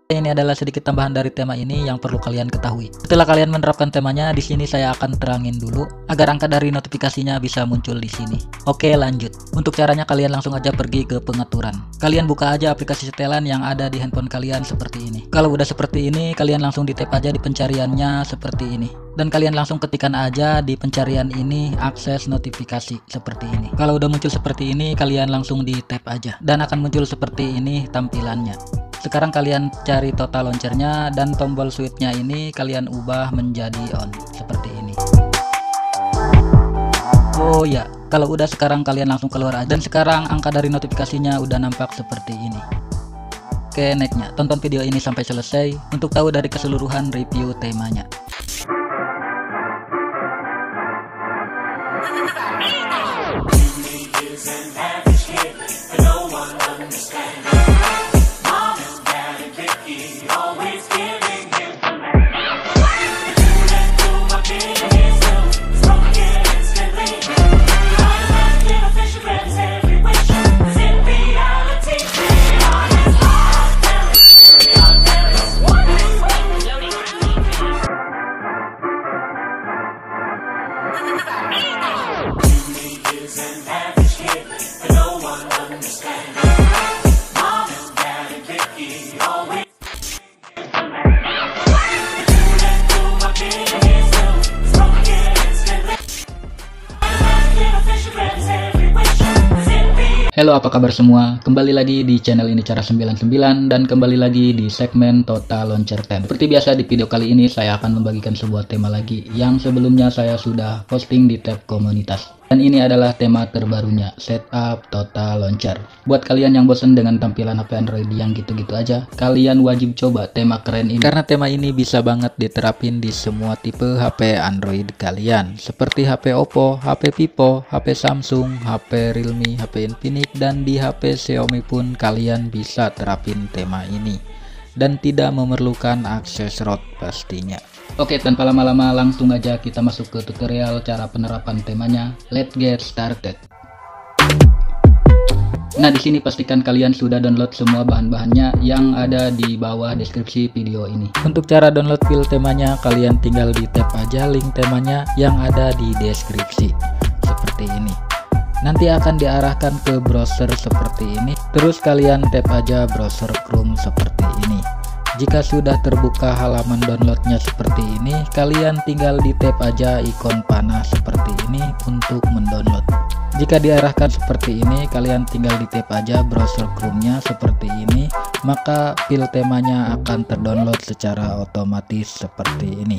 Ini adalah sedikit tambahan dari tema ini yang perlu kalian ketahui. Setelah kalian menerapkan temanya, di sini saya akan terangin dulu agar angka dari notifikasinya bisa muncul di sini. Oke, lanjut. Untuk caranya kalian langsung aja pergi ke pengaturan. Kalian buka aja aplikasi setelan yang ada di handphone kalian seperti ini. Kalau udah seperti ini, kalian langsung di tap aja di pencariannya seperti ini. Dan kalian langsung ketikkan aja di pencarian ini akses notifikasi seperti ini. Kalau udah muncul seperti ini, kalian langsung di tap aja dan akan muncul seperti ini tampilannya. Sekarang kalian cari total launchernya dan tombol switchnya ini kalian ubah menjadi on seperti ini. Oh ya, kalau udah sekarang kalian langsung keluar aja. Dan sekarang angka dari notifikasinya udah nampak seperti ini. Oke, nextnya tonton video ini sampai selesai untuk tahu dari keseluruhan review temanya. Halo, apa kabar semua? Kembali lagi di channel ini Cara 99 dan kembali lagi di segmen Total Launcher Tab. Seperti biasa di video kali ini saya akan membagikan sebuah tema lagi yang sebelumnya saya sudah posting di tab komunitas. Dan ini adalah tema terbarunya, Setup Total Launcher. Buat kalian yang bosan dengan tampilan HP Android yang gitu-gitu aja, kalian wajib coba tema keren ini. Karena tema ini bisa banget diterapin di semua tipe HP Android kalian. Seperti HP Oppo, HP Vivo, HP Samsung, HP Realme, HP Infinix, dan di HP Xiaomi pun kalian bisa terapin tema ini. Dan tidak memerlukan akses root pastinya. Oke, tanpa lama-lama langsung aja kita masuk ke tutorial cara penerapan temanya. Let's get started. Nah, di sini pastikan kalian sudah download semua bahan-bahannya yang ada di bawah deskripsi video ini. Untuk cara download file temanya, kalian tinggal di tap aja link temanya yang ada di deskripsi. Seperti ini. Nanti akan diarahkan ke browser seperti ini. Terus kalian tap aja browser Chrome seperti ini. Jika sudah terbuka halaman downloadnya seperti ini, kalian tinggal di tap aja ikon panah seperti ini untuk mendownload. Jika diarahkan seperti ini, kalian tinggal di tap aja browser Chrome-nya seperti ini, maka file temanya akan terdownload secara otomatis seperti ini.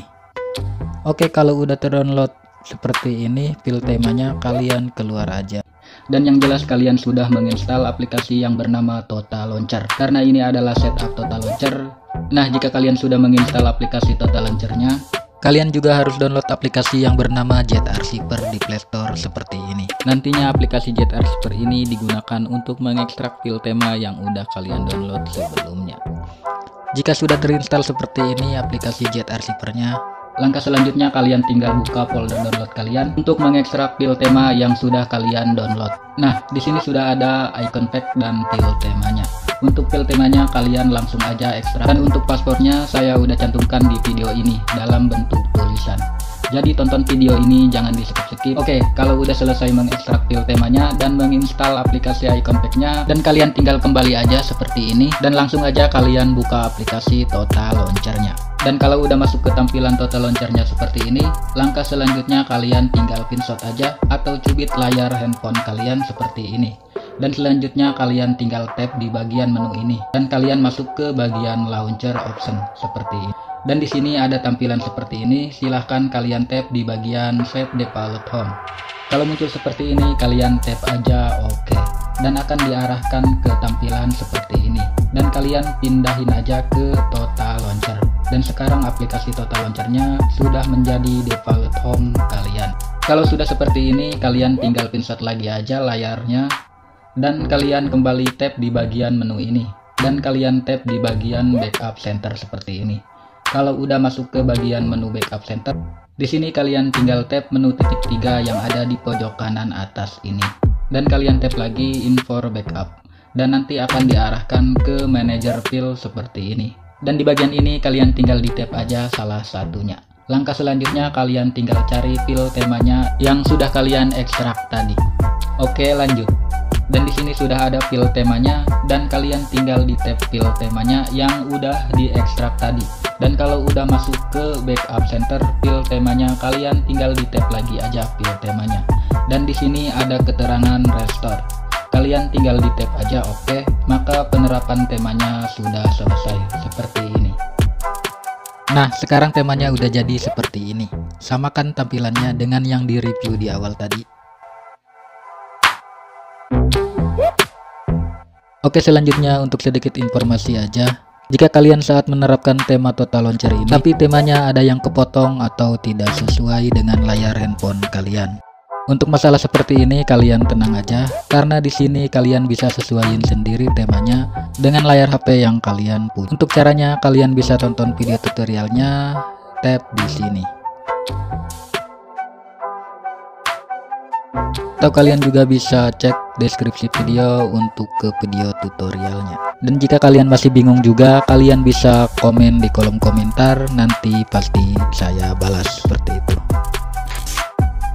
Oke, kalau udah terdownload seperti ini file temanya, kalian keluar aja. Dan yang jelas kalian sudah menginstal aplikasi yang bernama Total Launcher, karena ini adalah setup Total Launcher. Nah, jika kalian sudah menginstal aplikasi Total Launcher-nya, kalian juga harus download aplikasi yang bernama ZArchiver di Play Store seperti ini. Nantinya aplikasi ZArchiver ini digunakan untuk mengekstrak file tema yang udah kalian download sebelumnya. Jika sudah terinstall seperti ini aplikasi ZArchiver-nya, langkah selanjutnya kalian tinggal buka folder download kalian untuk mengekstrak file tema yang sudah kalian download. Nah, di sini sudah ada icon pack dan file temanya. Untuk file temanya kalian langsung aja ekstrak. Dan untuk paspornya saya udah cantumkan di video ini dalam bentuk tulisan. Jadi tonton video ini jangan di skip-skip. Oke, kalau udah selesai mengekstrak file temanya dan menginstal aplikasi icon pack-nya, dan kalian tinggal kembali aja seperti ini dan langsung aja kalian buka aplikasi Total Launcher-nya. Dan kalau udah masuk ke tampilan Total Launcher-nya seperti ini, langkah selanjutnya kalian tinggal pinshot aja atau cubit layar handphone kalian seperti ini. Dan selanjutnya kalian tinggal tap di bagian menu ini dan kalian masuk ke bagian launcher option seperti ini. Dan di sini ada tampilan seperti ini, silahkan kalian tap di bagian set default home. Kalau muncul seperti ini kalian tap aja OK dan akan diarahkan ke tampilan seperti ini. Dan kalian pindahin aja ke Total Launcher. Dan sekarang aplikasi Total Launcher-nya sudah menjadi default home kalian. Kalau sudah seperti ini kalian tinggal pinshot lagi aja layarnya dan kalian kembali tap di bagian menu ini dan kalian tap di bagian backup center seperti ini. Kalau udah masuk ke bagian menu backup center, di sini kalian tinggal tap menu titik 3 yang ada di pojok kanan atas ini dan kalian tap lagi info backup. dan nanti akan diarahkan ke manajer file seperti ini. Dan di bagian ini kalian tinggal di tap aja salah satunya. Langkah selanjutnya kalian tinggal cari file temanya yang sudah kalian ekstrak tadi. Oke, lanjut. Dan di sini sudah ada file temanya dan kalian tinggal di tab file temanya yang udah diekstrak tadi. Dan kalau udah masuk ke backup center file temanya, kalian tinggal di tab lagi aja file temanya. Dan di sini ada keterangan restore. Kalian tinggal di tab aja, oke. Maka penerapan temanya sudah selesai seperti ini. Nah, sekarang temanya udah jadi seperti ini. Samakan tampilannya dengan yang di review di awal tadi. Oke, selanjutnya untuk sedikit informasi aja. Jika kalian saat menerapkan tema Total Launcher ini, tapi temanya ada yang kepotong atau tidak sesuai dengan layar handphone kalian. Untuk masalah seperti ini kalian tenang aja, karena di sini kalian bisa sesuaiin sendiri temanya dengan layar HP yang kalian punya. Untuk caranya kalian bisa tonton video tutorialnya, tap di sini. Atau kalian juga bisa cek deskripsi video untuk ke video tutorialnya. Dan jika kalian masih bingung juga, kalian bisa komen di kolom komentar, nanti pasti saya balas seperti itu.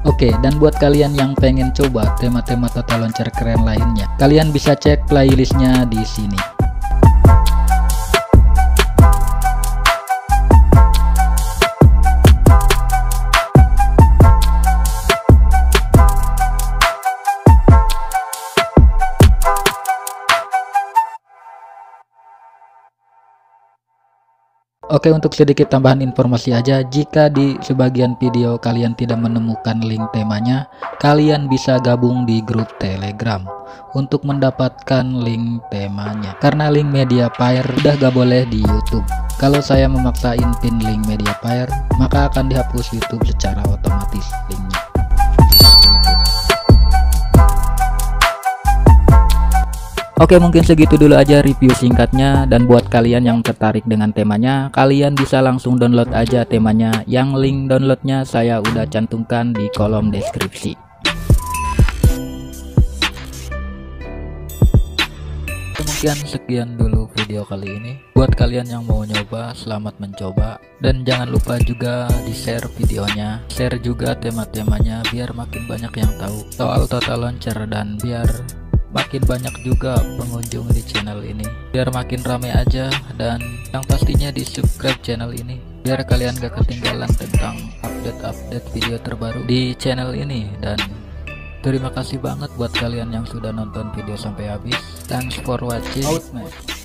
Oke, dan buat kalian yang pengen coba tema-tema Total Launcher keren lainnya, kalian bisa cek playlistnya di sini. Oke, untuk sedikit tambahan informasi aja, jika di sebagian video kalian tidak menemukan link temanya, kalian bisa gabung di grup Telegram untuk mendapatkan link temanya. Karena link Mediafire udah gak boleh di YouTube. Kalau saya memaksain pin link Mediafire, maka akan dihapus YouTube secara otomatis linknya. Oke, mungkin segitu dulu aja review singkatnya, dan buat kalian yang tertarik dengan temanya, kalian bisa langsung download aja temanya, yang link downloadnya saya udah cantumkan di kolom deskripsi. Mungkin sekian dulu video kali ini. Buat kalian yang mau nyoba, selamat mencoba, dan jangan lupa juga di share videonya, share juga tema-temanya biar makin banyak yang tahu soal Total Launcher, dan biar makin banyak juga pengunjung di channel ini, biar makin rame aja. Dan yang pastinya di subscribe channel ini biar kalian gak ketinggalan tentang update-update video terbaru di channel ini. Dan terima kasih banget buat kalian yang sudah nonton video sampai habis. Thanks for watching. Out, man.